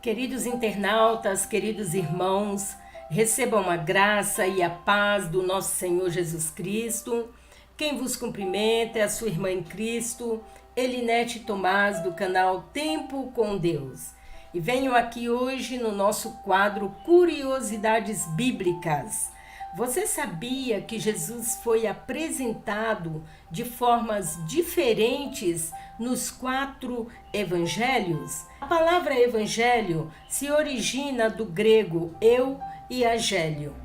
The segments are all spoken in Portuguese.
Queridos internautas, queridos irmãos, recebam a graça e a paz do nosso Senhor Jesus Cristo. Quem vos cumprimenta é a sua irmã em Cristo, Elinete Tomás, do canal Tempo com Deus. E venho aqui hoje no nosso quadro Curiosidades Bíblicas. Você sabia que Jesus foi apresentado de formas diferentes nos 4 evangelhos? A palavra evangelho se origina do grego eu e agélio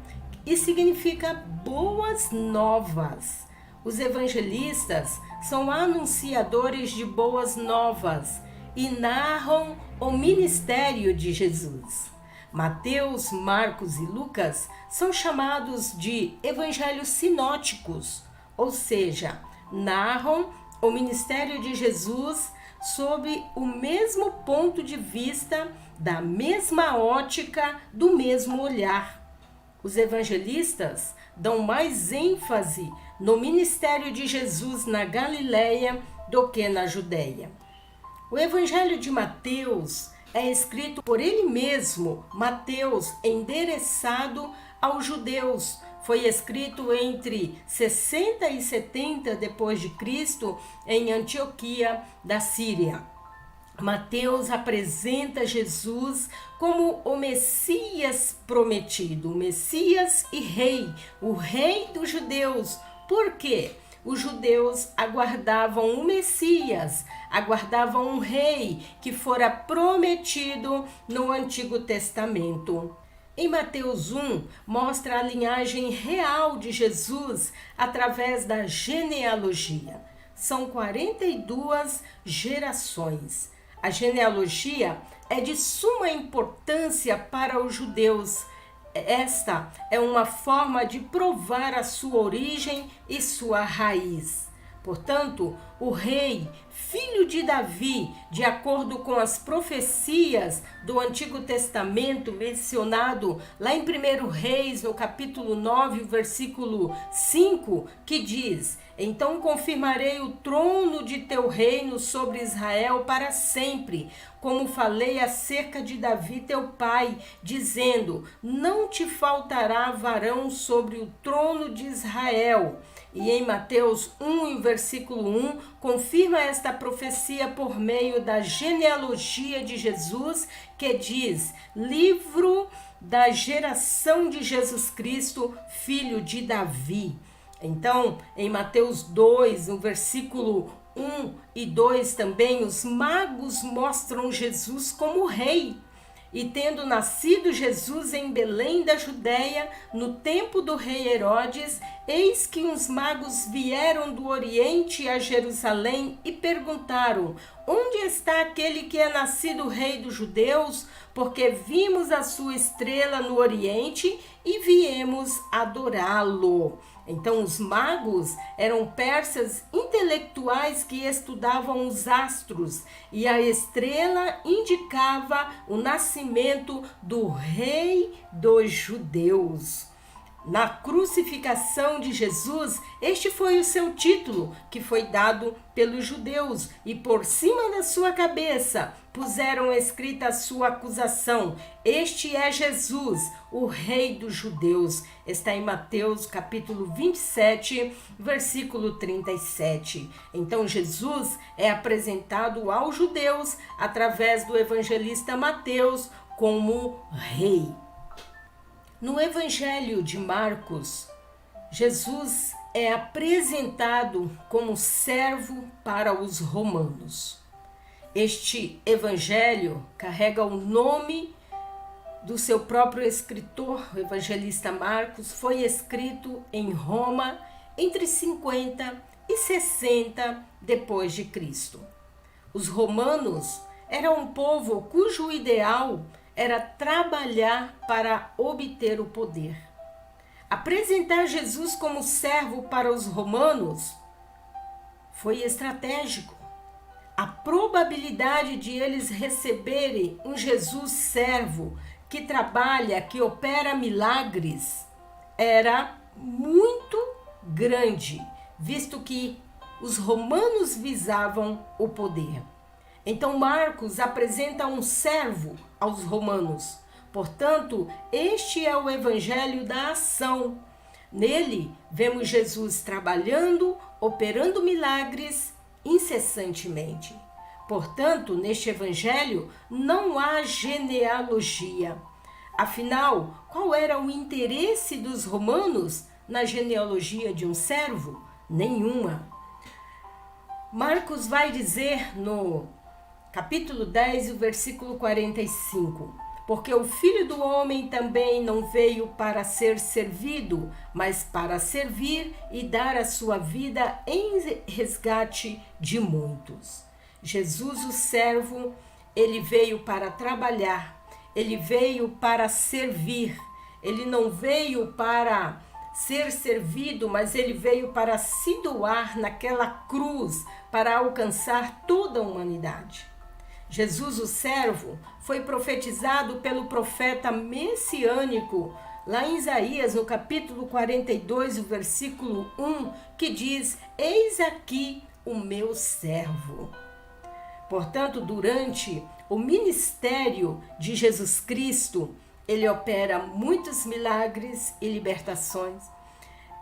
e significa boas novas. Os evangelistas são anunciadores de boas novas e narram o ministério de Jesus. Mateus, Marcos e Lucas são chamados de evangelhos sinóticos, ou seja, narram o ministério de Jesus sob o mesmo ponto de vista, da mesma ótica, do mesmo olhar. Os evangelistas dão mais ênfase no ministério de Jesus na Galileia do que na Judéia. O Evangelho de Mateus é escrito por ele mesmo, Mateus, endereçado aos judeus. Foi escrito entre 60 e 70 depois de Cristo em Antioquia da Síria. Mateus apresenta Jesus como o Messias prometido, o Messias e Rei, o Rei dos judeus. Por quê? Os judeus aguardavam um Messias, aguardavam um rei que fora prometido no Antigo Testamento. Em Mateus 1, mostra a linhagem real de Jesus através da genealogia. São 42 gerações. A genealogia é de suma importância para os judeus. Esta é uma forma de provar a sua origem e sua raiz. Portanto, o rei, filho de Davi, de acordo com as profecias do Antigo Testamento mencionado lá em 1 Reis, no capítulo 9, versículo 5, que diz: então confirmarei o trono de teu reino sobre Israel para sempre, como falei acerca de Davi teu pai, dizendo: não te faltará varão sobre o trono de Israel. E em Mateus 1, versículo 1, confirma esta profecia por meio da genealogia de Jesus, que diz: livro da geração de Jesus Cristo, filho de Davi. Então, em Mateus 2, no versículo 1 e 2 também, os magos mostram Jesus como rei. E tendo nascido Jesus em Belém da Judéia, no tempo do rei Herodes, eis que uns magos vieram do Oriente a Jerusalém e perguntaram: onde está aquele que é nascido rei dos judeus? Porque vimos a sua estrela no Oriente e viemos adorá-lo. Então, os magos eram persas intelectuais que estudavam os astros, e a estrela indicava o nascimento do rei dos judeus. Na crucificação de Jesus, este foi o seu título, que foi dado pelos judeus, e por cima da sua cabeça puseram escrita a sua acusação: este é Jesus, o rei dos judeus. Está em Mateus capítulo 27, versículo 37. Então Jesus é apresentado aos judeus através do evangelista Mateus como rei. No Evangelho de Marcos, Jesus é apresentado como servo para os romanos. Este evangelho carrega o nome do seu próprio escritor, o evangelista Marcos. Foi escrito em Roma entre 50 e 60 depois de Cristo. Os romanos eram um povo cujo ideal era trabalhar para obter o poder. Apresentar Jesus como servo para os romanos foi estratégico. A probabilidade de eles receberem um Jesus servo que trabalha, que opera milagres, era muito grande, visto que os romanos visavam o poder. Então Marcos apresenta um servo aos romanos. Portanto, este é o evangelho da ação. Nele, vemos Jesus trabalhando, operando milagres incessantemente. Portanto, neste evangelho não há genealogia. Afinal, qual era o interesse dos romanos na genealogia de um servo? Nenhuma. Marcos vai dizer no capítulo 10, o versículo 45: porque o Filho do Homem também não veio para ser servido, mas para servir e dar a sua vida em resgate de muitos. Jesus, o servo, ele veio para trabalhar, ele veio para servir, ele não veio para ser servido, mas ele veio para se doar naquela cruz para alcançar toda a humanidade. Jesus, o servo, foi profetizado pelo profeta messiânico, lá em Isaías, no capítulo 42, o versículo 1, que diz: eis aqui o meu servo. Portanto, durante o ministério de Jesus Cristo, ele opera muitos milagres e libertações.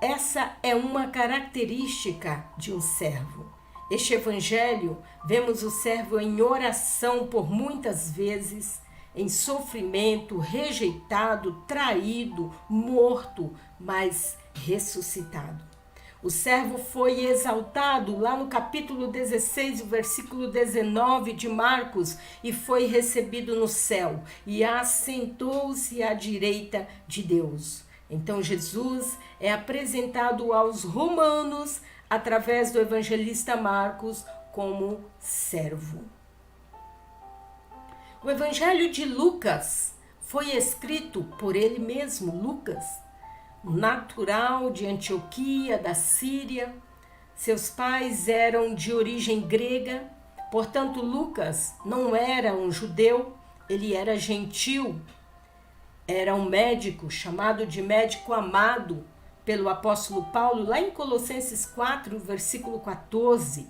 Essa é uma característica de um servo. Este evangelho, vemos o servo em oração por muitas vezes, em sofrimento, rejeitado, traído, morto, mas ressuscitado. O servo foi exaltado lá no capítulo 16, o versículo 19 de Marcos, e foi recebido no céu, e assentou-se à direita de Deus. Então Jesus é apresentado aos romanos através do evangelista Marcos como servo. O evangelho de Lucas foi escrito por ele mesmo, Lucas, natural de Antioquia, da Síria. Seus pais eram de origem grega, portanto Lucas não era um judeu, ele era gentil. Era um médico, chamado de médico amado pelo apóstolo Paulo, lá em Colossenses 4, versículo 14.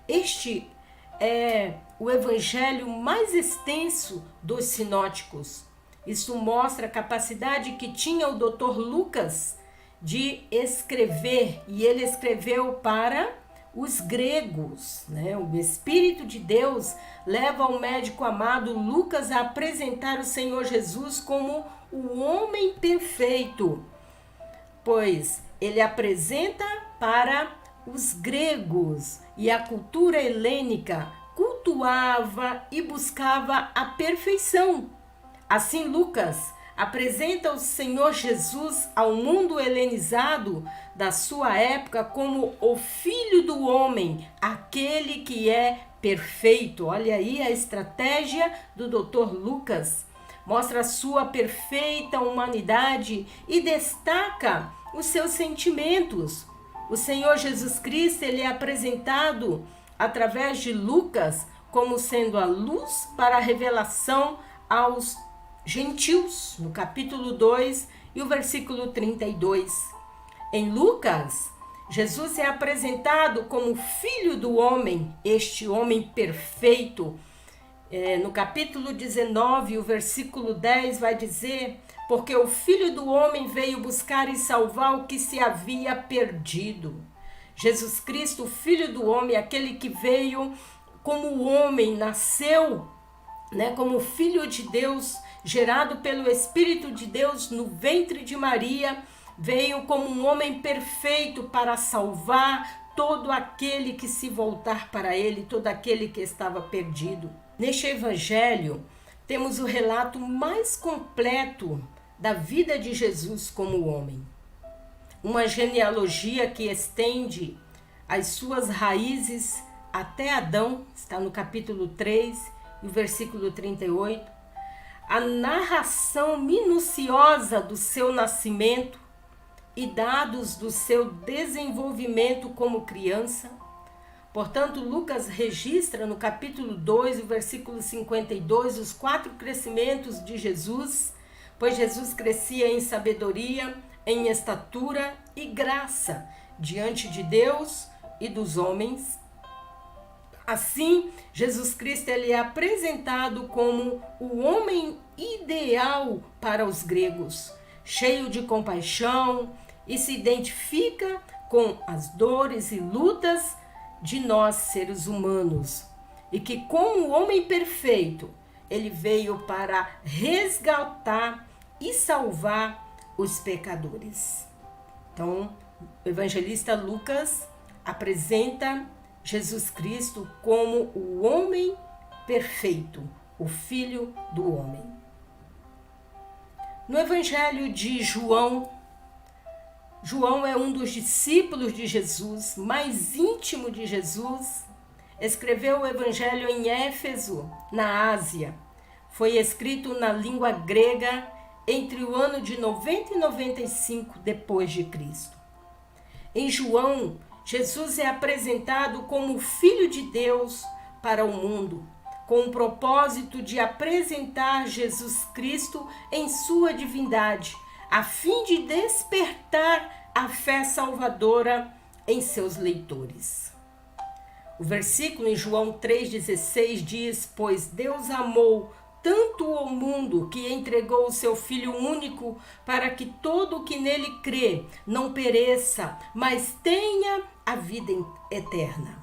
Este é o evangelho mais extenso dos sinóticos. Isso mostra a capacidade que tinha o Dr. Lucas de escrever, e ele escreveu para os gregos, né? O Espírito de Deus leva o médico amado Lucas a apresentar o Senhor Jesus como o homem perfeito, pois ele apresenta para os gregos, e a cultura helênica cultuava e buscava a perfeição. Assim, Lucas apresenta o Senhor Jesus ao mundo helenizado da sua época como o Filho do Homem, aquele que é perfeito. Olha aí a estratégia do Dr. Lucas. Mostra a sua perfeita humanidade e destaca os seus sentimentos. O Senhor Jesus Cristo, ele é apresentado através de Lucas como sendo a luz para a revelação aos gentios, no capítulo 2 e o versículo 32. Em Lucas, Jesus é apresentado como Filho do Homem, este homem perfeito. No capítulo 19, o versículo 10 vai dizer: porque o Filho do Homem veio buscar e salvar o que se havia perdido. Jesus Cristo, o Filho do Homem, aquele que veio como homem, nasceu, né, como Filho de Deus, gerado pelo Espírito de Deus no ventre de Maria, veio como um homem perfeito para salvar todo aquele que se voltar para ele, todo aquele que estava perdido. Neste evangelho, temos o relato mais completo da vida de Jesus como homem. Uma genealogia que estende as suas raízes até Adão, está no capítulo 3 e o versículo 38. A narração minuciosa do seu nascimento e dados do seu desenvolvimento como criança. Portanto, Lucas registra no capítulo 2, o versículo 52, os 4 crescimentos de Jesus, pois Jesus crescia em sabedoria, em estatura e graça diante de Deus e dos homens. Assim, Jesus Cristo ele é apresentado como o homem ideal para os gregos, cheio de compaixão e se identifica com as dores e lutas de nós seres humanos. E que como homem perfeito, ele veio para resgatar e salvar os pecadores. Então, o evangelista Lucas apresenta Jesus Cristo como o homem perfeito, o Filho do homem. No Evangelho de João, João é um dos discípulos de Jesus, mais íntimo de Jesus. Escreveu o Evangelho em Éfeso, na Ásia. Foi escrito na língua grega entre o ano de 90 e 95 depois de Cristo. Em João, Jesus é apresentado como o Filho de Deus para o mundo, com o propósito de apresentar Jesus Cristo em sua divindade, a fim de despertar a fé salvadora em seus leitores. O versículo em João 3,16 diz: Pois Deus amou tanto o mundo que entregou o seu Filho único para que todo o que nele crê não pereça, mas tenha a vida eterna.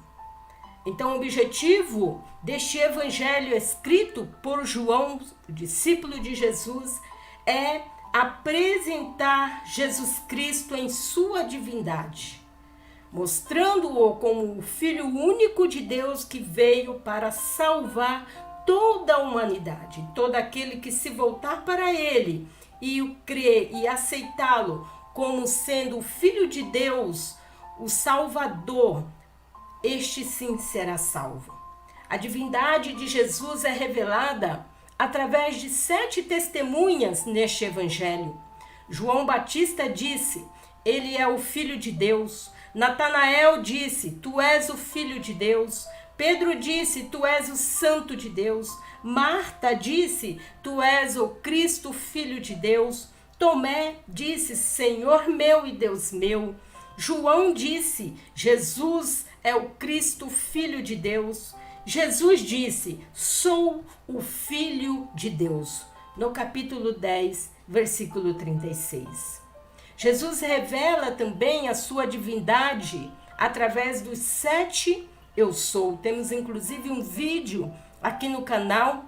Então, o objetivo deste evangelho escrito por João, o discípulo de Jesus, é apresentar Jesus Cristo em sua divindade, mostrando-o como o Filho único de Deus que veio para salvar toda a humanidade, todo aquele que se voltar para ele e o crer e aceitá-lo como sendo o Filho de Deus, o Salvador, este sim será salvo. A divindade de Jesus é revelada através de 7 testemunhas neste evangelho. João Batista disse: ele é o Filho de Deus. Natanael disse: tu és o Filho de Deus. Pedro disse: tu és o Santo de Deus. Marta disse: tu és o Cristo, Filho de Deus. Tomé disse: Senhor meu e Deus meu. João disse: Jesus é o Cristo, Filho de Deus. Jesus disse: sou o Filho de Deus. No capítulo 10, versículo 36. Jesus revela também a sua divindade através dos 7 eu sou. Temos inclusive um vídeo aqui no canal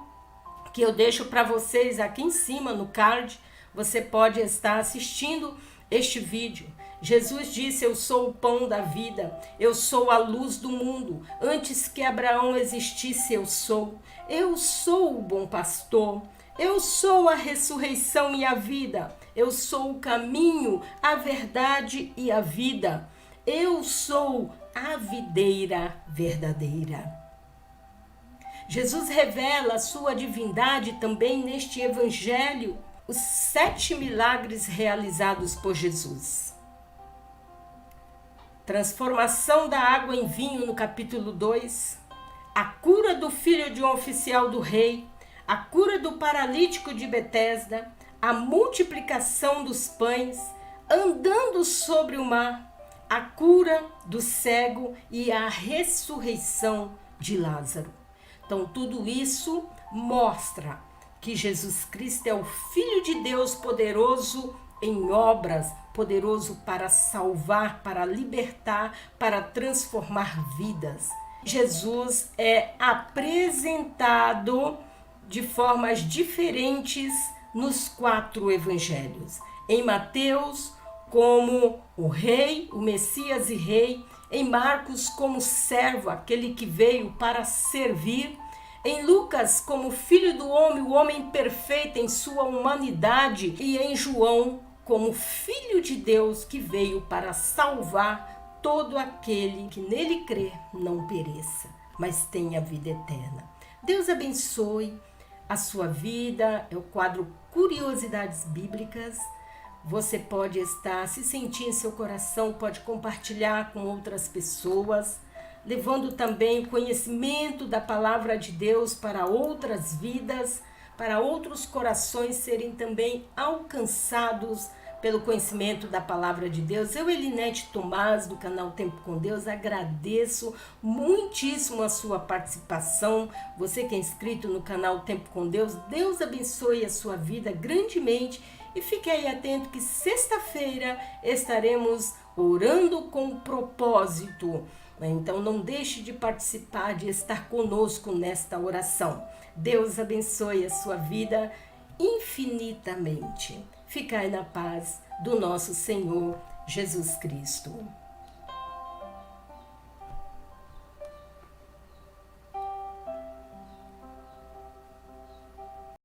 que eu deixo para vocês aqui em cima no card. Você pode estar assistindo este vídeo. Jesus disse: eu sou o pão da vida, eu sou a luz do mundo. Antes que Abraão existisse, eu sou. Eu sou o bom pastor. Eu sou a ressurreição e a vida. Eu sou o caminho, a verdade e a vida. Eu sou a videira verdadeira. Jesus revela a sua divindade também neste evangelho, os 7 milagres realizados por Jesus. Transformação da água em vinho no capítulo 2, a cura do filho de um oficial do rei, a cura do paralítico de Betesda, a multiplicação dos pães, andando sobre o mar, a cura do cego e a ressurreição de Lázaro. Então, tudo isso mostra que Jesus Cristo é o Filho de Deus poderoso em obras, poderoso para salvar, para libertar, para transformar vidas. Jesus é apresentado de formas diferentes nos 4 evangelhos. Em Mateus, como o rei, o Messias e rei. Em Marcos, como servo, aquele que veio para servir. Em Lucas, como filho do homem, o homem perfeito em sua humanidade. E em João, como filho de Deus que veio para salvar todo aquele que nele crê não pereça, mas tenha vida eterna. Deus abençoe a sua vida. É o quadro Curiosidades Bíblicas. Você pode estar, se sentir em seu coração, pode compartilhar com outras pessoas, levando também o conhecimento da palavra de Deus para outras vidas, para outros corações serem também alcançados pelo conhecimento da palavra de Deus. Eu, Elinete Tomás, do canal Tempo com Deus, agradeço muitíssimo a sua participação. Você que é inscrito no canal Tempo com Deus, Deus abençoe a sua vida grandemente. E fique aí atento que sexta-feira estaremos orando com propósito. Então não deixe de participar, de estar conosco nesta oração. Deus abençoe a sua vida infinitamente. Ficai na paz do nosso Senhor Jesus Cristo.